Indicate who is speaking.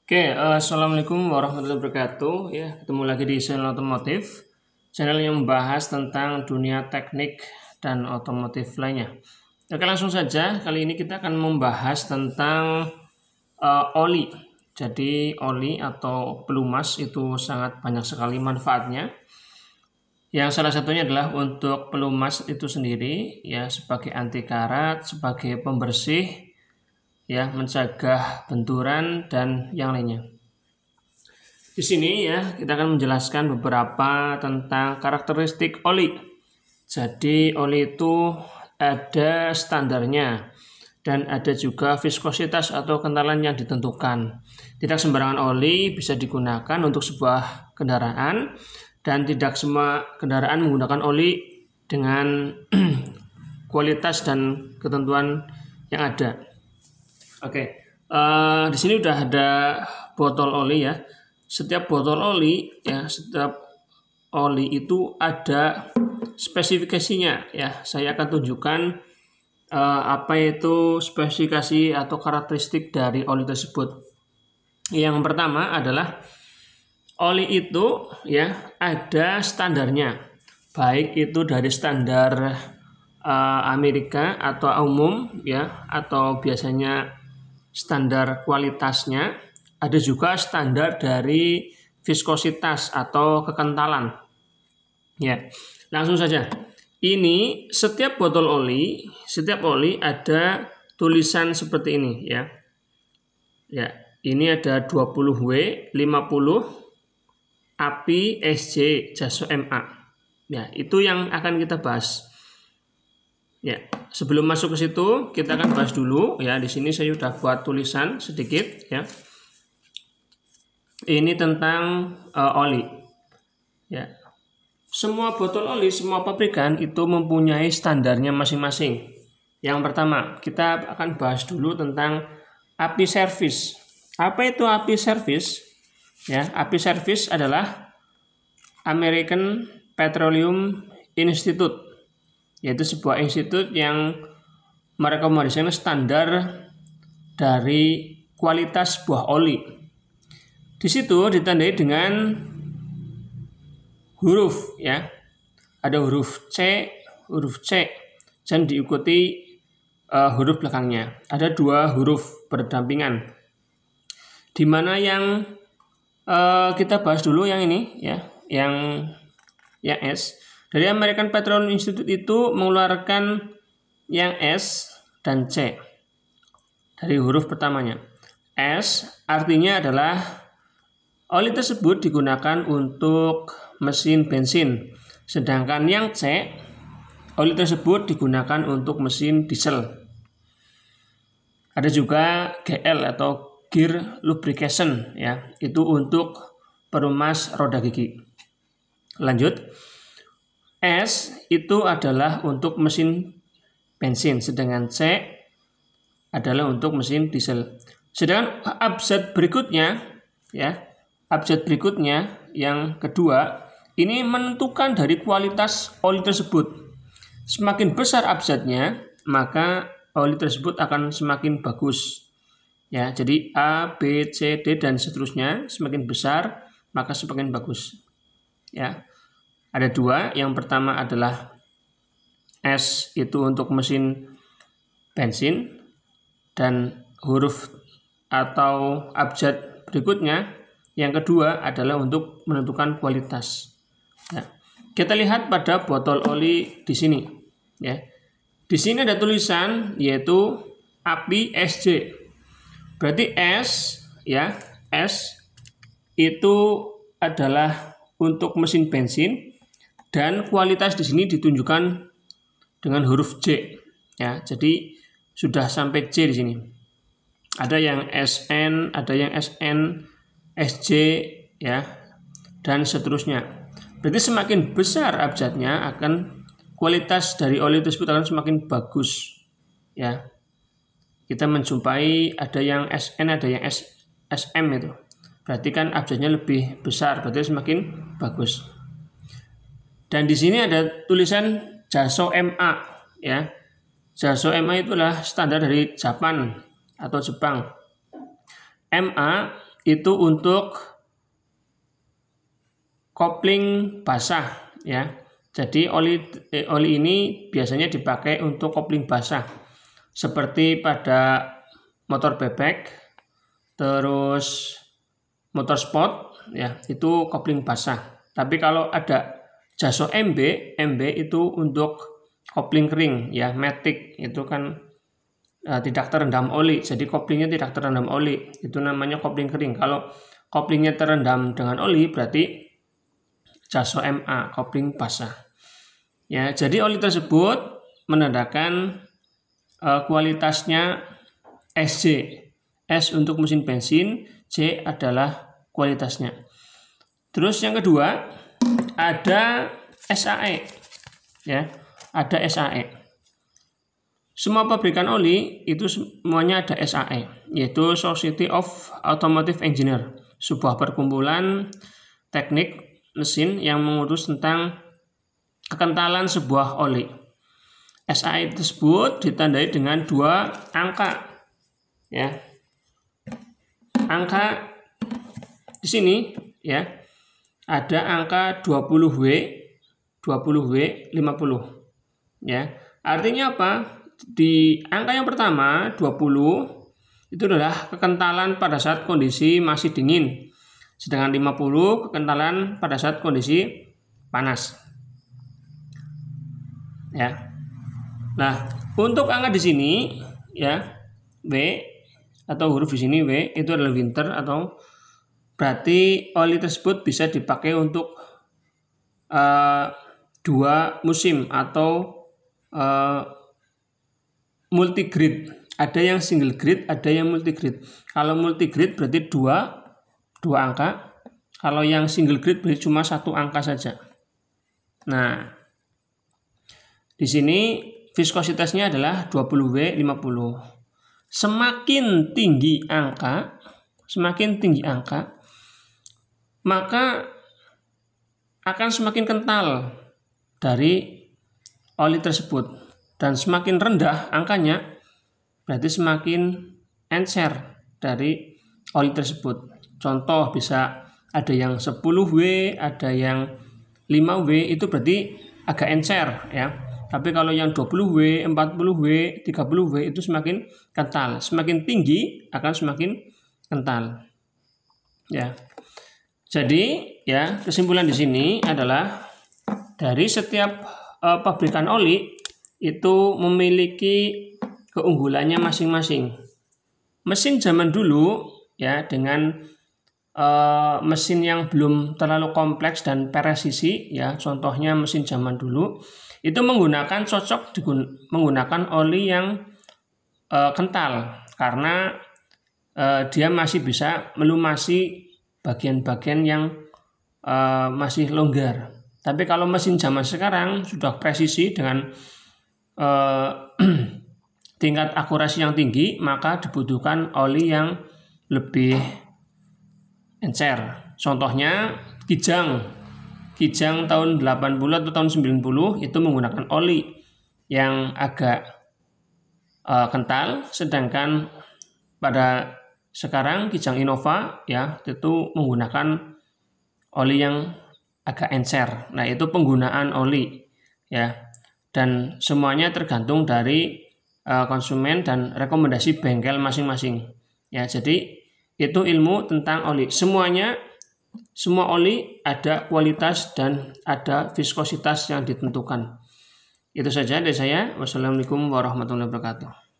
Speaker 1: Assalamualaikum warahmatullahi wabarakatuh. Ya, ketemu lagi di channel otomotif, channel yang membahas tentang dunia teknik dan otomotif lainnya. Oke, langsung saja. Kali ini kita akan membahas tentang oli. Jadi oli atau pelumas itu sangat banyak sekali manfaatnya. Yang salah satunya adalah untuk pelumas itu sendiri, ya, sebagai anti karat, sebagai pembersih, ya, mencegah benturan dan yang lainnya. Di sini ya kita akan menjelaskan beberapa tentang karakteristik oli. Jadi oli itu ada standarnya dan ada juga viskositas atau kentalan yang ditentukan. Tidak sembarangan oli bisa digunakan untuk sebuah kendaraan dan tidak semua kendaraan menggunakan oli dengan kualitas dan ketentuan yang ada. Oke, di sini udah ada botol oli ya. Setiap botol oli ya, setiap oli itu ada spesifikasinya ya. Saya akan tunjukkan apa itu spesifikasi atau karakteristik dari oli tersebut. Yang pertama adalah oli itu ya ada standarnya, baik itu dari standar Amerika atau umum ya, atau biasanya standar kualitasnya, ada juga standar dari viskositas atau kekentalan. Ya, langsung saja. Ini setiap botol oli, setiap oli ada tulisan seperti ini ya. Ya, ini ada 20W, 50 API SJ JASO MA. Ya, itu yang akan kita bahas. Ya, sebelum masuk ke situ kita akan bahas dulu ya. Di sini saya sudah buat tulisan sedikit ya. Ini tentang oli. Ya. Semua botol oli, semua pabrikan itu mempunyai standarnya masing-masing. Yang pertama, kita akan bahas dulu tentang API service. Apa itu API service? Ya, API service adalah American Petroleum Institute, yaitu sebuah institut yang merekomendasikan standar dari kualitas buah oli. Di situ ditandai dengan huruf ya. Ada huruf C, dan diikuti huruf belakangnya. Ada dua huruf berdampingan. Di mana yang kita bahas dulu yang ini ya, yang S. Dari American Petroleum Institute itu mengeluarkan yang S dan C dari huruf pertamanya. S artinya adalah oli tersebut digunakan untuk mesin bensin, sedangkan yang C, oli tersebut digunakan untuk mesin diesel. Ada juga GL atau gear lubrication ya, itu untuk perumas roda gigi. Lanjut. S itu adalah untuk mesin bensin, sedangkan C adalah untuk mesin diesel. Sedangkan abjad berikutnya ya, abjad berikutnya yang kedua ini menentukan dari kualitas oli tersebut. Semakin besar abjadnya, maka oli tersebut akan semakin bagus. Ya, jadi A, B, C, D dan seterusnya semakin besar maka semakin bagus. Ya. Ada dua, yang pertama adalah S itu untuk mesin bensin dan huruf atau abjad berikutnya yang kedua adalah untuk menentukan kualitas. Ya. Kita lihat pada botol oli di sini. Ya. Di sini ada tulisan yaitu API SJ. Berarti S ya, S itu adalah untuk mesin bensin. Dan kualitas di sini ditunjukkan dengan huruf J ya. Jadi sudah sampai J di sini. Ada yang SN, ada yang SN, SJ ya, dan seterusnya. Berarti semakin besar abjadnya akan kualitas dari oli tersebut akan semakin bagus ya. Kita menjumpai ada yang SN, ada yang SM itu. Berarti kan abjadnya lebih besar, berarti semakin bagus. Dan di sini ada tulisan JASO MA ya. JASO MA itulah standar dari Jepang atau Jepang. MA itu untuk kopling basah ya. Jadi oli ini biasanya dipakai untuk kopling basah seperti pada motor bebek, terus motor sport ya, itu kopling basah. Tapi kalau ada Jaso MB itu untuk kopling kering ya, matic itu kan tidak terendam oli, jadi koplingnya tidak terendam oli, itu namanya kopling kering. Kalau koplingnya terendam dengan oli berarti Jaso MA, kopling basah. Ya, jadi oli tersebut menandakan kualitasnya SJ. S untuk mesin bensin, J adalah kualitasnya. Terus yang kedua ada SAE. Ya, ada SAE. Semua pabrikan oli itu semuanya ada SAE, yaitu Society of Automotive Engineer, sebuah perkumpulan teknik mesin yang mengurus tentang kekentalan sebuah oli. SAE tersebut ditandai dengan 2 angka. Ya. Angka di sini ya. Ada angka 20W, 50. Ya. Artinya apa? Di angka yang pertama 20 itu adalah kekentalan pada saat kondisi masih dingin. Sedangkan 50 kekentalan pada saat kondisi panas. Ya. Nah, untuk angka di sini ya, W atau huruf di sini W itu adalah winter, atau berarti oli tersebut bisa dipakai untuk 2 musim atau multigrade. Ada yang single grade, ada yang multigrade. Kalau multigrade berarti 2 angka. Kalau yang single grade berarti cuma 1 angka saja. Nah, di sini viskositasnya adalah 20W 50. Semakin tinggi angka, maka akan semakin kental dari oli tersebut. Dan semakin rendah angkanya, berarti semakin encer dari oli tersebut. Contoh bisa ada yang 10W, ada yang 5W, itu berarti agak encer ya. Tapi kalau yang 20W, 40W, 30W itu semakin kental. Semakin tinggi akan semakin kental. Ya. Jadi ya, kesimpulan di sini adalah dari setiap pabrikan oli itu memiliki keunggulannya masing-masing. Mesin zaman dulu ya, dengan mesin yang belum terlalu kompleks dan presisi ya, contohnya mesin zaman dulu itu menggunakan menggunakan oli yang kental, karena dia masih bisa melumasi bagian-bagian yang masih longgar. Tapi kalau mesin zaman sekarang sudah presisi dengan tingkat akurasi yang tinggi, maka dibutuhkan oli yang lebih encer. Contohnya Kijang tahun 80 atau tahun 90 itu menggunakan oli yang agak kental, sedangkan pada sekarang Kijang Innova ya itu menggunakan oli yang agak encer. Nah, itu penggunaan oli ya. Dan semuanya tergantung dari konsumen dan rekomendasi bengkel masing-masing. Ya, jadi itu ilmu tentang oli. Semua oli ada kualitas dan ada viskositas yang ditentukan. Itu saja dari saya. Wassalamualaikum warahmatullahi wabarakatuh.